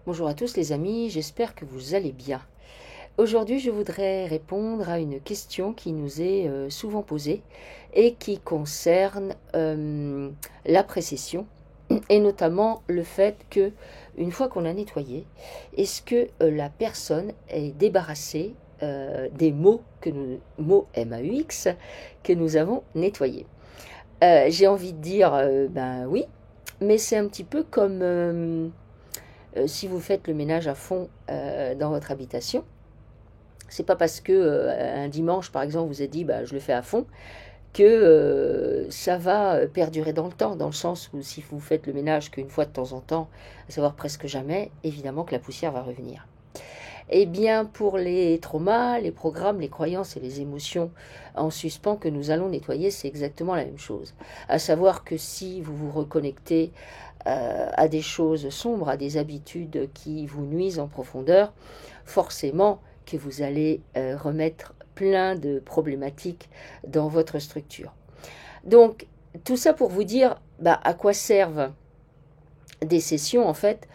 Bonjour à tous les amis, j'espère que vous allez bien. Aujourd'hui, je voudrais répondre à une question qui nous est souvent posée et qui concerne la précession et notamment le fait que une fois qu'on a nettoyé, est-ce que la personne est débarrassée des mots MAUX que nous avons nettoyés. J'ai envie de dire ben oui, mais c'est un petit peu comme si vous faites le ménage à fond dans votre habitation. C'est pas parce que un dimanche par exemple vous êtes dit bah, je le fais à fond que ça va perdurer dans le temps, dans le sens où si vous faites le ménage qu'une fois de temps en temps, à savoir presque jamais, évidemment que la poussière va revenir. Eh bien, pour les traumas, les programmes, les croyances et les émotions en suspens que nous allons nettoyer, c'est exactement la même chose. À savoir que si vous vous reconnectez à des choses sombres, à des habitudes qui vous nuisent en profondeur, forcément que vous allez remettre plein de problématiques dans votre structure. Donc, tout ça pour vous dire bah, à quoi servent des sessions en fait.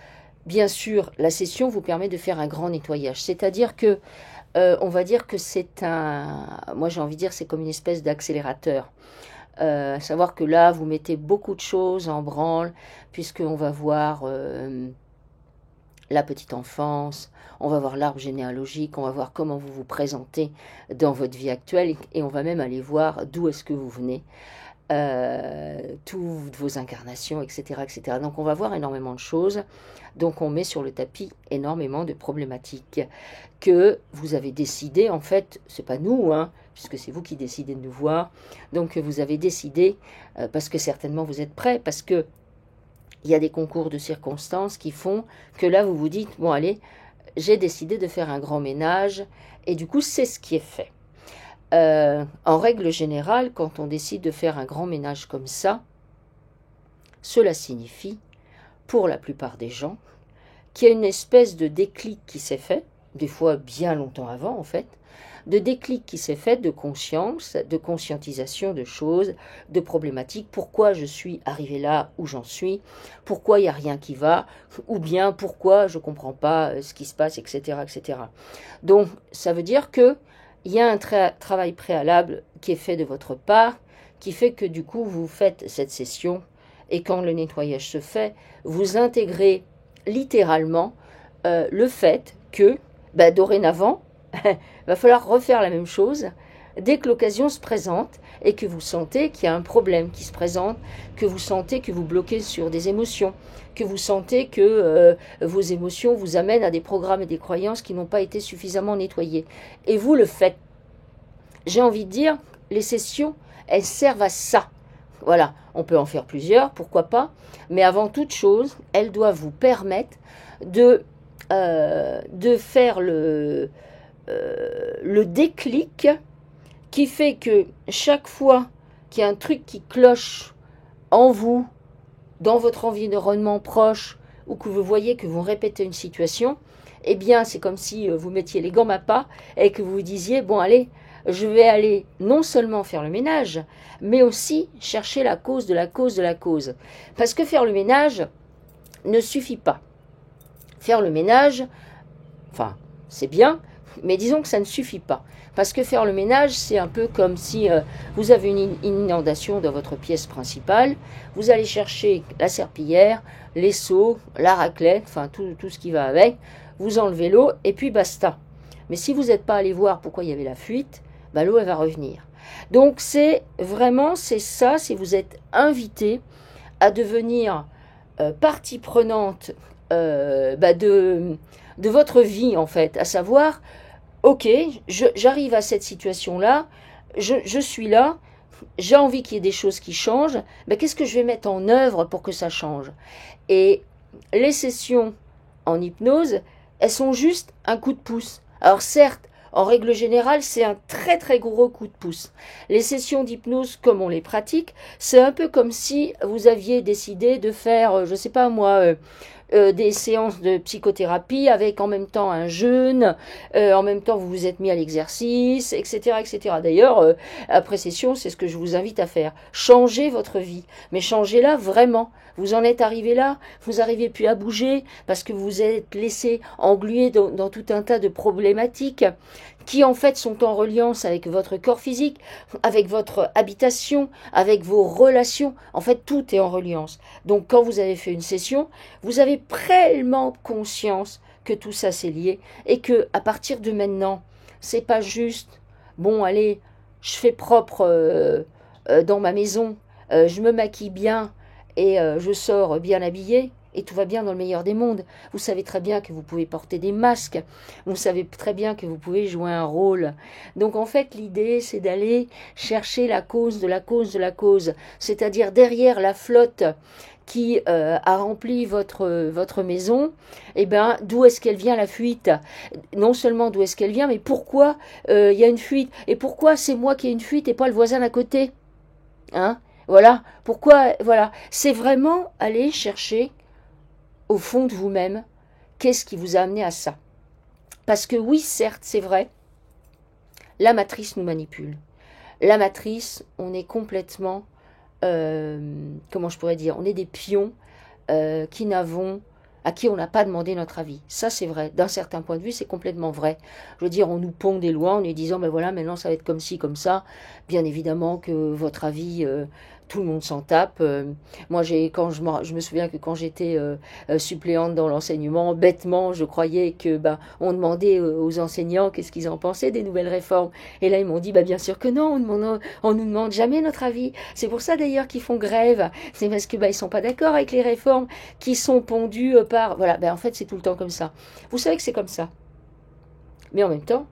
Bien sûr, la session vous permet de faire un grand nettoyage, c'est-à-dire que on va dire que c'est moi j'ai envie de dire c'est comme une espèce d'accélérateur. À savoir que là, vous mettez beaucoup de choses en branle, puisqu'on va voir la petite enfance, on va voir l'arbre généalogique, on va voir comment vous vous présentez dans votre vie actuelle, et on va même aller voir d'où est-ce que vous venez, toutes vos incarnations, etc., etc. Donc on va voir énormément de choses. Donc on met sur le tapis énormément de problématiques que vous avez décidé, en fait, c'est pas nous, hein, puisque c'est vous qui décidez de nous voir, donc vous avez décidé, parce que certainement vous êtes prêts, parce que il y a des concours de circonstances qui font que là vous vous dites, bon allez, j'ai décidé de faire un grand ménage, et du coup c'est ce qui est fait. En règle générale, quand on décide de faire un grand ménage comme ça, cela signifie, pour la plupart des gens, qu'il y a une espèce de déclic qui s'est fait, des fois bien longtemps avant en fait, de déclic qui s'est fait de conscience, de conscientisation de choses, de problématiques, pourquoi je suis arrivé là où j'en suis, pourquoi il n'y a rien qui va, ou bien pourquoi je ne comprends pas ce qui se passe, etc., etc. Donc ça veut dire que il y a un travail préalable qui est fait de votre part, qui fait que du coup vous faites cette session, et quand le nettoyage se fait, vous intégrez littéralement le fait que bah, dorénavant, il va falloir refaire la même chose dès que l'occasion se présente et que vous sentez qu'il y a un problème qui se présente, que vous sentez que vous bloquez sur des émotions, que vous sentez que vos émotions vous amènent à des programmes et des croyances qui n'ont pas été suffisamment nettoyés. Et vous le faites. J'ai envie de dire, les sessions, elles servent à ça. Voilà, on peut en faire plusieurs, pourquoi pas, mais avant toute chose, elles doivent vous permettre de faire le déclic qui fait que chaque fois qu'il y a un truc qui cloche en vous, dans votre environnement proche, ou que vous voyez que vous répétez une situation, eh bien c'est comme si vous mettiez les gants à pas et que vous vous disiez, bon allez, je vais aller non seulement faire le ménage, mais aussi chercher la cause de la cause de la cause. Parce que faire le ménage ne suffit pas. Faire le ménage, enfin, c'est bien, mais disons que ça ne suffit pas. Parce que faire le ménage, c'est un peu comme si vous avez une inondation dans votre pièce principale, vous allez chercher la serpillière, les seaux, la raclette, enfin tout ce qui va avec, vous enlevez l'eau et puis basta. Mais si vous n'êtes pas allé voir pourquoi il y avait la fuite, bah, l'eau elle va revenir. Donc c'est vraiment, c'est ça, si vous êtes invité à devenir partie prenante de votre vie en fait, à savoir, ok, j'arrive à cette situation-là, je suis là, j'ai envie qu'il y ait des choses qui changent, mais qu'est-ce que je vais mettre en œuvre pour que ça change? Et les sessions en hypnose, elles sont juste un coup de pouce. Alors certes, en règle générale, c'est un très très gros coup de pouce. Les sessions d'hypnose, comme on les pratique, c'est un peu comme si vous aviez décidé de faire, je sais pas moi, des séances de psychothérapie avec en même temps un jeûne, en même temps vous vous êtes mis à l'exercice, etc., etc. D'ailleurs, après session, c'est ce que je vous invite à faire. Changez votre vie, mais changez-la vraiment. Vous en êtes arrivé là, vous n'arrivez plus à bouger parce que vous êtes laissé englué dans tout un tas de problématiques qui en fait sont en reliance avec votre corps physique, avec votre habitation, avec vos relations. En fait, tout est en reliance. Donc quand vous avez fait une session, vous avez pleinement conscience que tout ça c'est lié et que à partir de maintenant, c'est pas juste bon allez, je fais propre dans ma maison, je me maquille bien et je sors bien habillée et tout va bien dans le meilleur des mondes. Vous savez très bien que vous pouvez porter des masques, vous savez très bien que vous pouvez jouer un rôle. Donc en fait l'idée c'est d'aller chercher la cause de la cause de la cause, c'est-à-dire derrière la flotte qui a rempli votre maison, eh ben, d'où est-ce qu'elle vient la fuite? Non seulement d'où est-ce qu'elle vient, mais pourquoi il y a une fuite? Et pourquoi c'est moi qui ai une fuite et pas le voisin d'à côté? Hein? Voilà. Pourquoi? Voilà. C'est vraiment aller chercher au fond de vous-même qu'est-ce qui vous a amené à ça. Parce que oui, certes, c'est vrai, la matrice nous manipule. La matrice, on est complètement, comment je pourrais dire, on est des pions à qui on n'a pas demandé notre avis. Ça, c'est vrai. D'un certain point de vue, c'est complètement vrai. Je veux dire, on nous pond des lois en nous disant, ben voilà, maintenant ça va être comme ci, comme ça. Bien évidemment que votre avis, tout le monde s'en tape. Moi, je me souviens que quand j'étais suppléante dans l'enseignement, bêtement, je croyais que on demandait aux enseignants qu'est-ce qu'ils en pensaient des nouvelles réformes. Et là, ils m'ont dit, bien sûr que non, on nous demande jamais notre avis. C'est pour ça d'ailleurs qu'ils font grève. C'est parce que ils sont pas d'accord avec les réformes qui sont pondues par... Voilà, en fait, c'est tout le temps comme ça. Vous savez que c'est comme ça. Mais en même temps,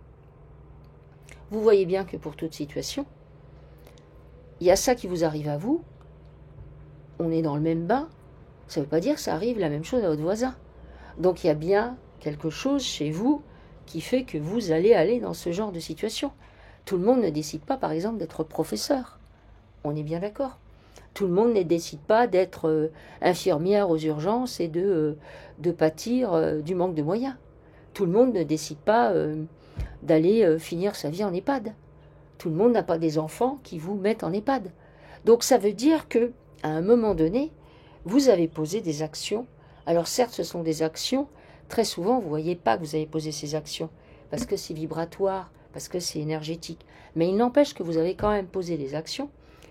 vous voyez bien que pour toute situation, il y a ça qui vous arrive à vous, on est dans le même bain, ça ne veut pas dire que ça arrive la même chose à votre voisin. Donc il y a bien quelque chose chez vous qui fait que vous allez aller dans ce genre de situation. Tout le monde ne décide pas, par exemple, d'être professeur. On est bien d'accord. Tout le monde ne décide pas d'être infirmière aux urgences et de pâtir du manque de moyens. Tout le monde ne décide pas d'aller finir sa vie en EHPAD. Tout le monde n'a pas des enfants qui vous mettent en EHPAD. Donc ça veut dire que, à un moment donné, vous avez posé des actions. Alors certes, ce sont des actions. Très souvent, vous ne voyez pas que vous avez posé ces actions parce que c'est vibratoire, parce que c'est énergétique. Mais il n'empêche que vous avez quand même posé des actions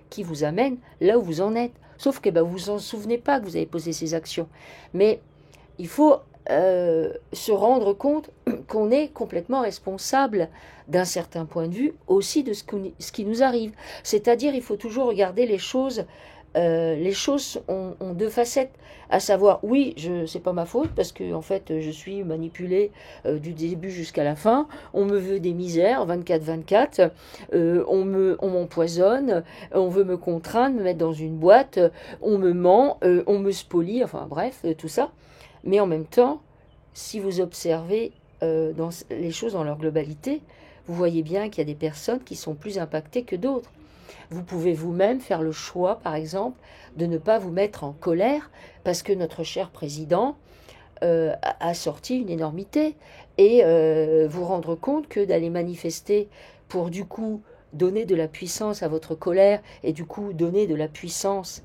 qui vous amènent là où vous en êtes. Sauf que vous ne vous en souvenez pas que vous avez posé ces actions. Mais il faut se rendre compte qu'on est complètement responsable d'un certain point de vue aussi de ce qui nous arrive. C'est-à-dire il faut toujours regarder les choses ont deux facettes, à savoir oui, c'est pas ma faute parce que en fait je suis manipulée du début jusqu'à la fin, on me veut des misères 24/24, on m'empoisonne, on veut me contraindre, me mettre dans une boîte, on me ment, on me spolie, enfin bref, tout ça. Mais en même temps, si vous observez dans les choses dans leur globalité, vous voyez bien qu'il y a des personnes qui sont plus impactées que d'autres. Vous pouvez vous-même faire le choix, par exemple, de ne pas vous mettre en colère parce que notre cher président a sorti une énormité et vous rendre compte que d'aller manifester pour du coup donner de la puissance à votre colère et du coup donner de la puissance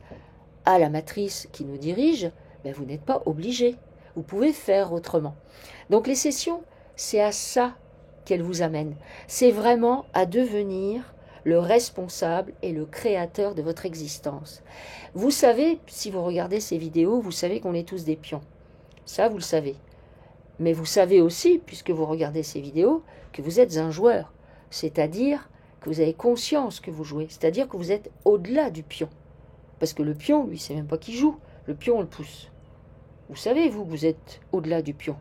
à la matrice qui nous dirige, vous n'êtes pas obligé. Vous pouvez faire autrement. Donc les sessions, c'est à ça qu'elles vous amènent. C'est vraiment à devenir le responsable et le créateur de votre existence. Vous savez, si vous regardez ces vidéos, vous savez qu'on est tous des pions. Ça, vous le savez. Mais vous savez aussi, puisque vous regardez ces vidéos, que vous êtes un joueur. C'est-à-dire que vous avez conscience que vous jouez. C'est-à-dire que vous êtes au-delà du pion. Parce que le pion, lui, c'est même pas qui joue. Le pion, on le pousse. Vous savez, vous êtes au-delà du pion.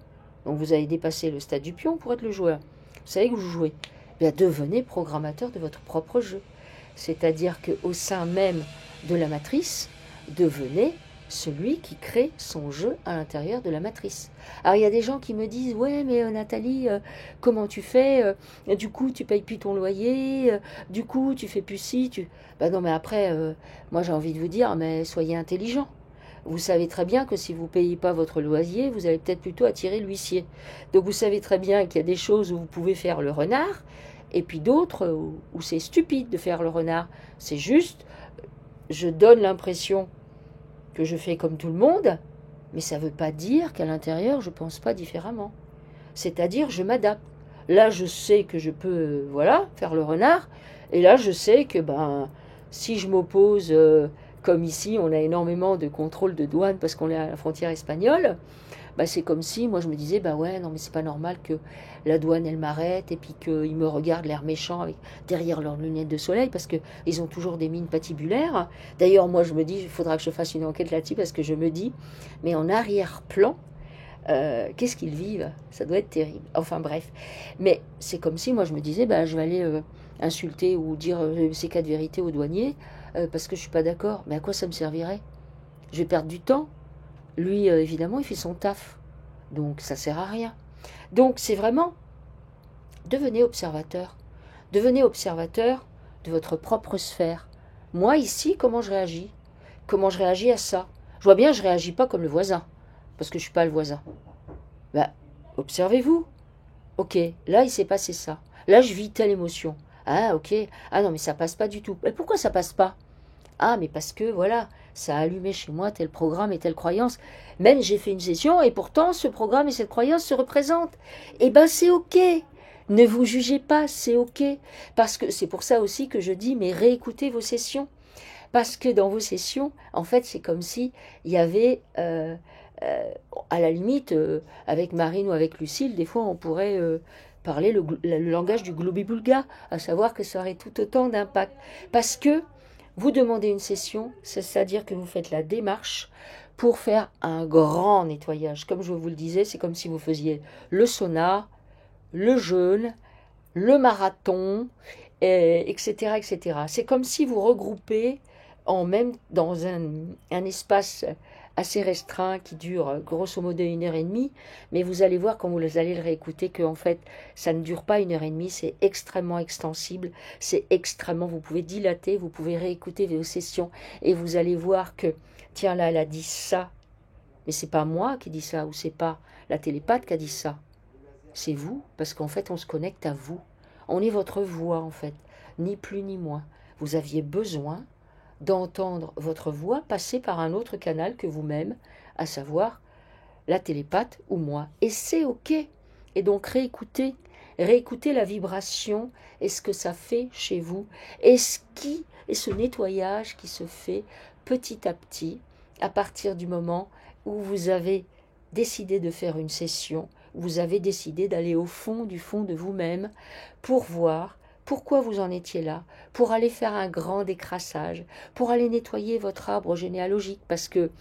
Donc vous avez dépassé le stade du pion pour être le joueur. Vous savez que vous jouez. Devenez programmateur de votre propre jeu. C'est-à-dire qu'au sein même de la matrice, devenez celui qui crée son jeu à l'intérieur de la matrice. Alors il y a des gens qui me disent « Ouais, mais Nathalie, comment tu fais du coup, tu payes plus ton loyer, du coup, tu fais plus ci, tu... » non, mais après, moi j'ai envie de vous dire, mais soyez intelligent. Vous savez très bien que si vous ne payez pas votre loyer, vous allez peut-être plutôt attirer l'huissier. Donc vous savez très bien qu'il y a des choses où vous pouvez faire le renard, et puis d'autres où c'est stupide de faire le renard. C'est juste, je donne l'impression que je fais comme tout le monde, mais ça ne veut pas dire qu'à l'intérieur, je ne pense pas différemment. C'est-à-dire, je m'adapte. Là, je sais que je peux, voilà, faire le renard, et là, je sais que, si je m'oppose, comme ici, on a énormément de contrôle de douane parce qu'on est à la frontière espagnole, c'est comme si, moi, je me disais, ouais, non, mais c'est pas normal que la douane, elle m'arrête, et puis qu'ils me regardent l'air méchant derrière leurs lunettes de soleil, parce qu'ils ont toujours des mines patibulaires. D'ailleurs, moi, je me dis, il faudra que je fasse une enquête là-dessus, parce que je me dis, mais en arrière-plan, qu'est-ce qu'ils vivent? Ça doit être terrible. Enfin bref. Mais c'est comme si moi je me disais, je vais aller insulter ou dire ces cas de vérité aux douaniers parce que je suis pas d'accord. Mais à quoi ça me servirait? Je vais perdre du temps. Lui, évidemment, il fait son taf. Donc ça sert à rien. Donc c'est vraiment, devenez observateur. Devenez observateur de votre propre sphère. Moi ici, comment je réagis? Comment je réagis à ça? Je vois bien, je réagis pas comme le voisin. Parce que je suis pas le voisin. Observez-vous. Ok, là il s'est passé ça. Là je vis telle émotion. Ah ok. Ah non mais ça passe pas du tout. Mais pourquoi ça passe pas? Ah mais parce que voilà, ça a allumé chez moi tel programme et telle croyance. Même j'ai fait une session et pourtant ce programme et cette croyance se représentent. C'est ok. Ne vous jugez pas, c'est ok. Parce que c'est pour ça aussi que je dis mais réécoutez vos sessions. Parce que dans vos sessions, en fait c'est comme si il y avait à la limite, avec Marine ou avec Lucille, des fois on pourrait parler le langage du globi-boulga, à savoir que ça aurait tout autant d'impact. Parce que vous demandez une session, c'est-à-dire que vous faites la démarche pour faire un grand nettoyage. Comme je vous le disais, c'est comme si vous faisiez le sauna, le jeûne, le marathon, etc., etc. C'est comme si vous regroupez dans un espace assez restreint qui dure grosso modo 1h30, mais vous allez voir quand vous allez le réécouter qu'en fait ça ne dure pas 1h30, c'est extrêmement extensible, vous pouvez dilater, vous pouvez réécouter vos sessions et vous allez voir que tiens là elle a dit ça, mais c'est pas moi qui dis ça ou c'est pas la télépathe qui a dit ça, c'est vous, parce qu'en fait on se connecte à vous, on est votre voix en fait, ni plus ni moins. Vous aviez besoin d'entendre votre voix passer par un autre canal que vous-même, à savoir la télépathe ou moi. Et c'est ok. Et donc réécoutez la vibration et ce que ça fait chez vous. Et ce nettoyage qui se fait petit à petit à partir du moment où vous avez décidé de faire une session, vous avez décidé d'aller au fond du fond de vous-même pour voir pourquoi vous en étiez là, pour aller faire un grand décrassage, pour aller nettoyer votre arbre généalogique, parce que,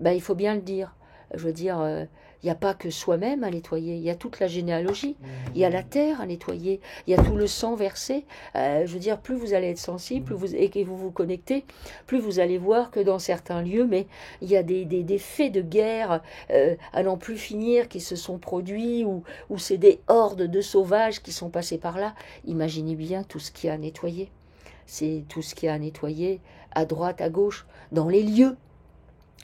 il faut bien le dire, je veux dire, il n'y a pas que soi-même à nettoyer, il y a toute la généalogie, il y a la terre à nettoyer, il y a tout le sang versé, je veux dire, plus vous allez être sensible, et que vous vous connectez, plus vous allez voir que dans certains lieux, mais il y a des faits de guerre à n'en plus finir qui se sont produits, ou c'est des hordes de sauvages qui sont passés par là. Imaginez bien tout ce qu'il y a à nettoyer. C'est tout ce qu'il y a à nettoyer à droite, à gauche, dans les lieux.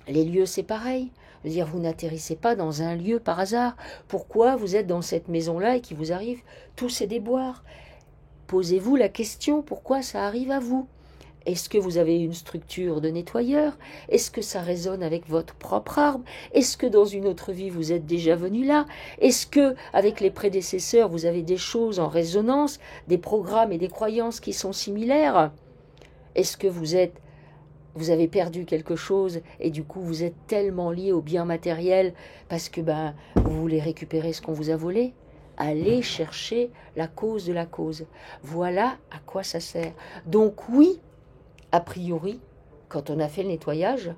Les lieux, c'est pareil. Je veux dire, vous n'atterrissez pas dans un lieu par hasard. Pourquoi vous êtes dans cette maison-là et qu'il vous arrive tous ces déboires? Posez-vous la question, pourquoi ça arrive à vous? Est-ce que vous avez une structure de nettoyeur? Est-ce que ça résonne avec votre propre arbre? Est-ce que dans une autre vie vous êtes déjà venu là? Est-ce que avec les prédécesseurs vous avez des choses en résonance, des programmes et des croyances qui sont similaires? Est-ce que vous avez perdu quelque chose et du coup vous êtes tellement lié au bien matériel parce que vous voulez récupérer ce qu'on vous a volé? Allez chercher la cause de la cause. Voilà à quoi ça sert. Donc oui, a priori, quand on a fait le nettoyage,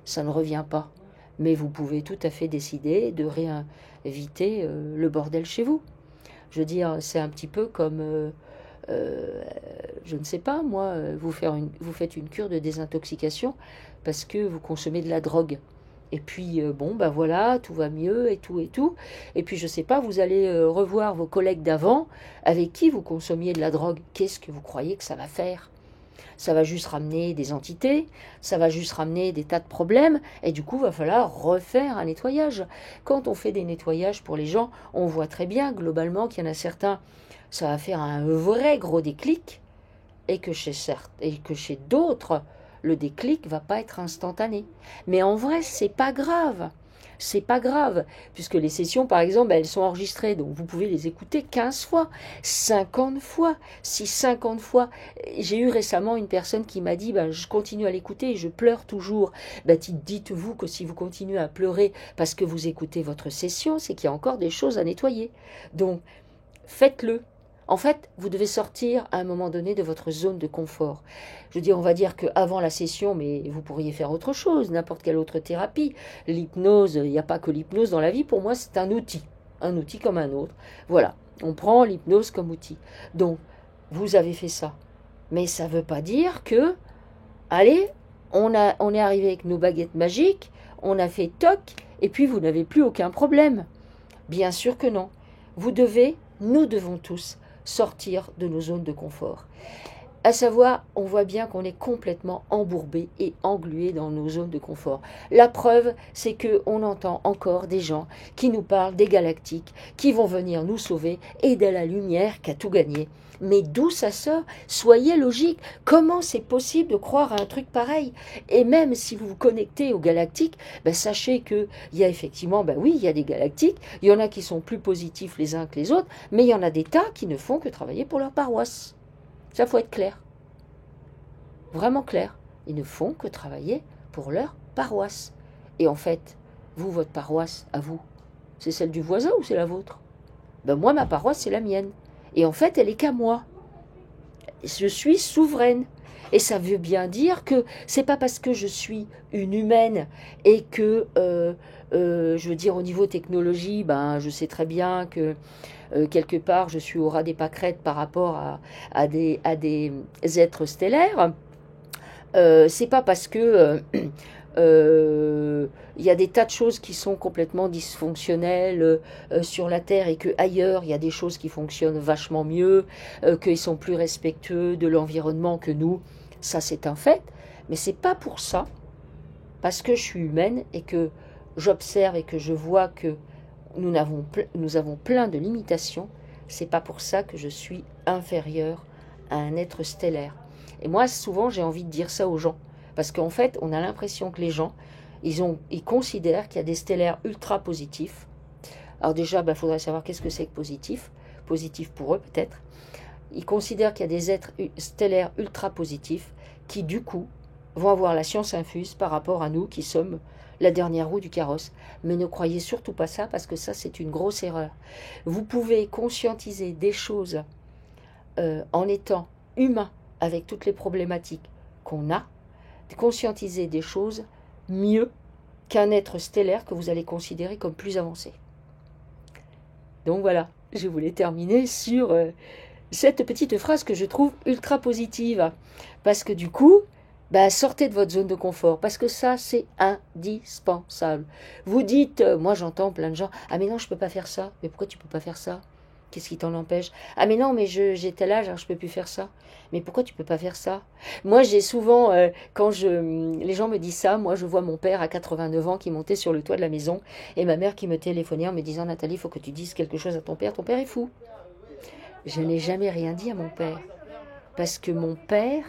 ça ne revient pas. Mais vous pouvez tout à fait décider de réinviter le bordel chez vous. Je veux dire, c'est un petit peu comme, je ne sais pas, moi, vous faites une cure de désintoxication parce que vous consommez de la drogue. Et puis, voilà, tout va mieux et tout et tout. Et puis, je ne sais pas, vous allez revoir vos collègues d'avant avec qui vous consommiez de la drogue. Qu'est-ce que vous croyez que ça va faire? Ça va juste ramener des entités, ça va juste ramener des tas de problèmes, et du coup, il va falloir refaire un nettoyage. Quand on fait des nettoyages pour les gens, on voit très bien, globalement, qu'il y en a certains, ça va faire un vrai gros déclic, et que chez d'autres, le déclic va pas être instantané. Mais en vrai, c'est pas grave. C'est pas grave, puisque les sessions, par exemple, elles sont enregistrées, donc vous pouvez les écouter 15 fois, 50 fois. Si 50 fois, j'ai eu récemment une personne qui m'a dit, ben, je continue à l'écouter et je pleure toujours. Ben, dites-vous que si vous continuez à pleurer parce que vous écoutez votre session, c'est qu'il y a encore des choses à nettoyer. Donc, faites-le. En fait, vous devez sortir à un moment donné de votre zone de confort. Je veux dire, on va dire qu'avant la session, mais vous pourriez faire autre chose, n'importe quelle autre thérapie. L'hypnose, il n'y a pas que l'hypnose dans la vie, pour moi c'est un outil comme un autre. Voilà, on prend l'hypnose comme outil. Donc, vous avez fait ça. Mais ça ne veut pas dire que, allez, on est arrivé avec nos baguettes magiques, on a fait toc, et puis vous n'avez plus aucun problème. Bien sûr que non. Nous devons tous sortir de nos zones de confort. À savoir, on voit bien qu'on est complètement embourbé et englué dans nos zones de confort. La preuve, c'est qu'on entend encore des gens qui nous parlent des galactiques, qui vont venir nous sauver et de la lumière qui a tout gagné. Mais d'où ça sort? Soyez logique. Comment c'est possible de croire à un truc pareil? Et même si vous vous connectez aux galactiques, ben sachez qu'il y a effectivement, ben oui, il y a des galactiques, il y en a qui sont plus positifs les uns que les autres, mais il y en a des tas qui ne font que travailler pour leur paroisse. Ça, faut être clair. Vraiment clair. Ils ne font que travailler pour leur paroisse. Et en fait, vous, votre paroisse, à vous, c'est celle du voisin ou c'est la vôtre? Ben moi, ma paroisse, c'est la mienne. Et en fait, elle est qu'à moi. Je suis souveraine. Et ça veut bien dire que c'est pas parce que je suis une humaine et que, je veux dire, au niveau technologie, ben, je sais très bien que quelque part, je suis au ras des pâquerettes par rapport à des êtres stellaires. C'est pas parce que il y a des tas de choses qui sont complètement dysfonctionnelles sur la Terre et que ailleurs il y a des choses qui fonctionnent vachement mieux, qu'ils sont plus respectueux de l'environnement que nous. Ça c'est un fait, mais c'est pas pour ça, parce que je suis humaine et que j'observe et que je vois que nous avons plein de limitations. C'est pas pour ça que je suis inférieure à un être stellaire. Et moi, souvent, j'ai envie de dire ça aux gens. Parce qu'en fait, on a l'impression que les gens, ils considèrent qu'il y a des stellaires ultra positifs. Alors déjà, il faudrait savoir qu'est-ce que c'est que positif. Positif pour eux, peut-être. Ils considèrent qu'il y a des êtres stellaires ultra positifs qui, du coup, vont avoir la science infuse par rapport à nous qui sommes la dernière roue du carrosse. Mais ne croyez surtout pas ça, parce que ça, c'est une grosse erreur. Vous pouvez conscientiser des choses en étant humain, avec toutes les problématiques qu'on a, conscientiser des choses mieux qu'un être stellaire que vous allez considérer comme plus avancé. Donc voilà, je voulais terminer sur cette petite phrase que je trouve ultra positive, parce que du coup, sortez de votre zone de confort, parce que ça, c'est indispensable. Vous dites, moi j'entends plein de gens, ah mais non, je peux pas faire ça. Mais pourquoi tu peux pas faire ça? Qu'est-ce qui t'en empêche? Ah mais non, mais j'ai tel âge, alors je peux plus faire ça. Mais pourquoi tu peux pas faire ça? Moi, j'ai souvent, les gens me disent ça, moi je vois mon père à 89 ans qui montait sur le toit de la maison et ma mère qui me téléphonait en me disant, Nathalie, il faut que tu dises quelque chose à ton père est fou. Je n'ai jamais rien dit à mon père, parce que mon père,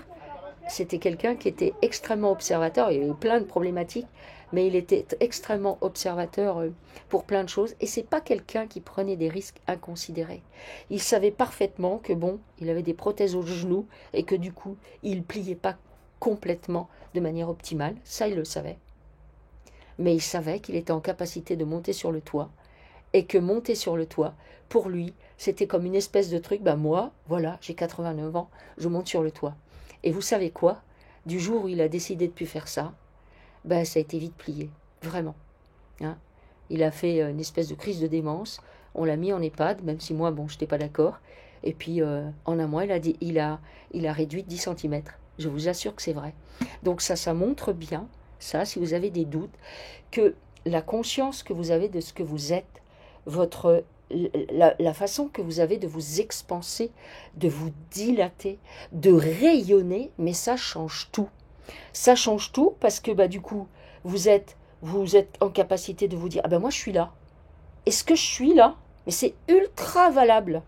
c'était quelqu'un qui était extrêmement observateur, il y avait plein de problématiques, mais il était extrêmement observateur pour plein de choses, et c'est pas quelqu'un qui prenait des risques inconsidérés. Il savait parfaitement que il avait des prothèses aux genoux, et que du coup, il pliait pas complètement de manière optimale, ça il le savait. Mais il savait qu'il était en capacité de monter sur le toit, et que monter sur le toit, pour lui, c'était comme une espèce de truc, moi, voilà, j'ai 89 ans, je monte sur le toit. Et vous savez quoi? Du jour où il a décidé de plus faire ça, ça a été vite plié, vraiment. Hein, il a fait une espèce de crise de démence, on l'a mis en EHPAD, même si moi, je n'étais pas d'accord. Et puis, en un mois, il a réduit de 10 cm. Je vous assure que c'est vrai. Donc ça montre bien, ça, si vous avez des doutes, que la conscience que vous avez de ce que vous êtes, votre la façon que vous avez de vous expanser, de vous dilater, de rayonner, mais ça change tout. Ça change tout parce que bah, du coup, vous êtes en capacité de vous dire, ah ben moi je suis là. Est-ce que je suis là? Mais c'est ultra valable.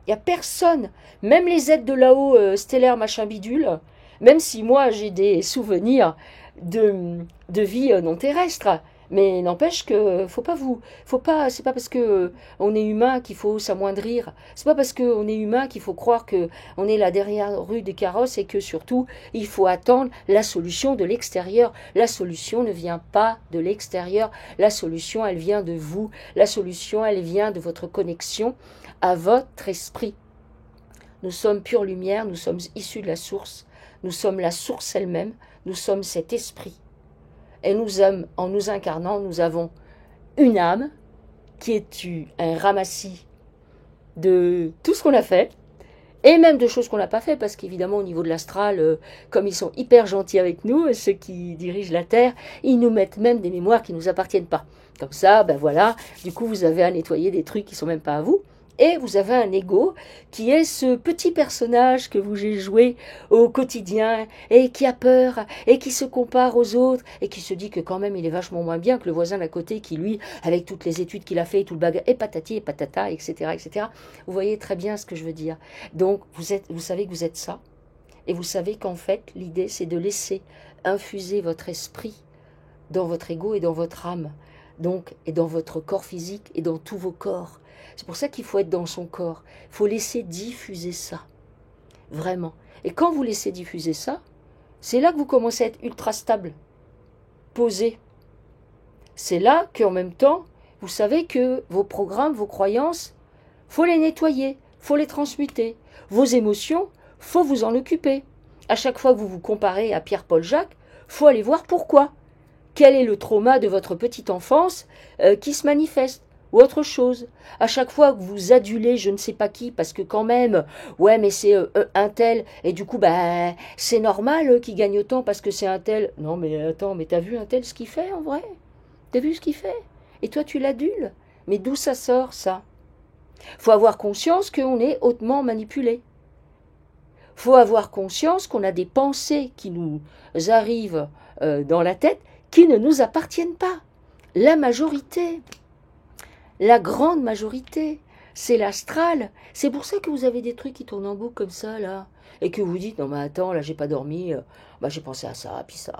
Il n'y a personne, même les êtres de là-haut, stellaires, machin bidule, même si moi j'ai des souvenirs de vie non terrestre, mais n'empêche que faut pas, c'est pas parce que on est humain qu'il faut s'amoindrir, c'est pas parce qu'on est humain qu'il faut croire que on est la dernière rue des carrosses et que surtout il faut attendre la solution de l'extérieur. La solution ne vient pas de l'extérieur, la solution elle vient de vous, la solution elle vient de votre connexion à votre esprit. Nous sommes pure lumière, nous sommes issus de la source, nous sommes la source elle-même, nous sommes cet esprit. Et nous sommes, en nous incarnant, nous avons une âme qui est un ramassis de tout ce qu'on a fait, et même de choses qu'on n'a pas fait, parce qu'évidemment au niveau de l'astral, comme ils sont hyper gentils avec nous, ceux qui dirigent la Terre, ils nous mettent même des mémoires qui ne nous appartiennent pas. Comme ça, ben voilà, du coup vous avez à nettoyer des trucs qui ne sont même pas à vous. Et vous avez un ego qui est ce petit personnage que vous avez joué au quotidien et qui a peur et qui se compare aux autres et qui se dit que quand même il est vachement moins bien que le voisin d'à côté qui lui, avec toutes les études qu'il a fait et tout le bagage, et patati et patata, etc., etc. Vous voyez très bien ce que je veux dire. Donc vous savez que vous êtes ça et vous savez qu'en fait l'idée c'est de laisser infuser votre esprit dans votre ego et dans votre âme, donc et dans votre corps physique et dans tous vos corps. C'est pour ça qu'il faut être dans son corps. Il faut laisser diffuser ça. Vraiment. Et quand vous laissez diffuser ça, c'est là que vous commencez à être ultra stable, posé. C'est là qu'en même temps, vous savez que vos programmes, vos croyances, faut les nettoyer, faut les transmuter. Vos émotions, faut vous en occuper. À chaque fois que vous vous comparez à Pierre-Paul Jacques, faut aller voir pourquoi. Quel est le trauma de votre petite enfance qui se manifeste? Ou autre chose. À chaque fois que vous adulez je ne sais pas qui, parce que quand même, ouais, mais c'est un tel, et du coup, bah, c'est normal qu'il gagne autant parce que c'est un tel. Non, mais attends, mais t'as vu un tel ce qu'il fait en vrai? T'as vu ce qu'il fait? Et toi, tu l'adules? Mais d'où ça sort, ça? Faut avoir conscience qu'on est hautement manipulé. Faut avoir conscience qu'on a des pensées qui nous arrivent dans la tête qui ne nous appartiennent pas. La majorité. La grande majorité, c'est l'astral. C'est pour ça que vous avez des trucs qui tournent en boucle comme ça, là. Et que vous dites, non mais attends, là j'ai pas dormi, bah, j'ai pensé à ça, puis ça,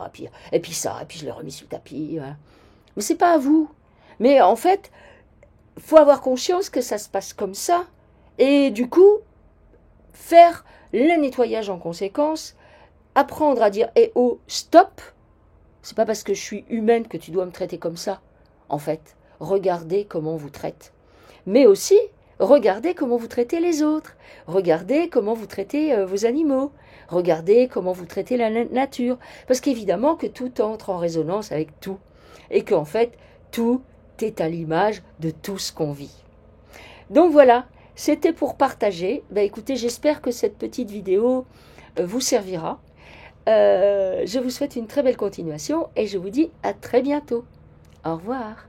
et puis ça, et puis je l'ai remis sur le tapis. Hein. Mais c'est pas à vous. Mais en fait, faut avoir conscience que ça se passe comme ça. Et du coup, faire le nettoyage en conséquence, apprendre à dire, eh oh, stop. C'est pas parce que je suis humaine que tu dois me traiter comme ça, en fait. Regardez comment on vous traite. Mais aussi, regardez comment vous traitez les autres. Regardez comment vous traitez vos animaux. Regardez comment vous traitez la nature. Parce qu'évidemment que tout entre en résonance avec tout. Et qu'en fait, tout est à l'image de tout ce qu'on vit. Donc voilà, c'était pour partager. Ben écoutez, j'espère que cette petite vidéo vous servira. Je vous souhaite une très belle continuation et je vous dis à très bientôt. Au revoir.